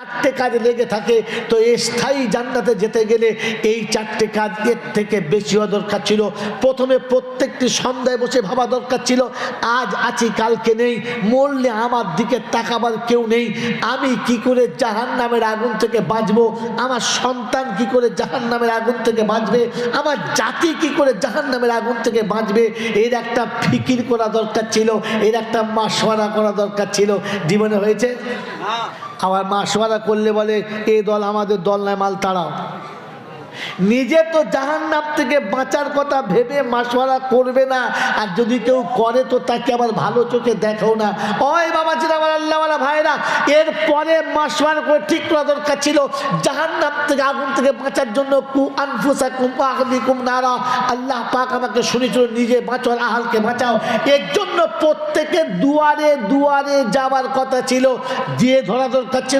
চারটে কাজে লেগে থাকে, তো স্থায়ী জান্নাতে যেতে গেলে এই চারটে কাজ এর থেকে বেশি হওয়া দরকার ছিল। প্রথমে প্রত্যেকটি সন্ধ্যায় বসে ভাবা দরকার ছিল, আজ আছি কালকে নেই, মরলে আমার দিকে তাকাবার কেউ নেই, আমি কি করে জাহান্নামের আগুন থেকে বাঁচবো, আমার সন্তান কি করে জাহান্নামের আগুন থেকে বাঁচবে, আমার জাতি কি করে জাহান্নামের আগুন থেকে বাঁচবে, এর একটা ফিকির করা দরকার ছিল, এর একটা মাসওয়ারা করা দরকার ছিল। জীবনে হয়েছে? আবার মাসওয়ারা করলে বলে এই দল আমাদের দল নয়, মাল তাড়াও। নিজে তো জাহান্নাম থেকে বাঁচার কথা ভেবে মাসওয়ারা করবে না, আর যদি কেউ করে তো তাকে আবার ভালো চোখে দেখাও না। ওই বাবা ছিল আমার আল্লাহওয়ালা ভাইরা, এরপরে মাসওয়ারা করে ঠিক করা দরকার ছিল জাহান্নাম থেকে আগুন থেকে বাঁচার জন্য কু আনফুসাকুম ওয়া আহলিকুম নারা, আল্লাহ পাক আমাকে শুনেছিল নিজে বাঁচো আর আহলকে বাঁচাও। এর জন্য প্রত্যেকের দুয়ারে দুয়ারে যাবার কথা ছিল, দিয়ে ধরা দরকার ছিল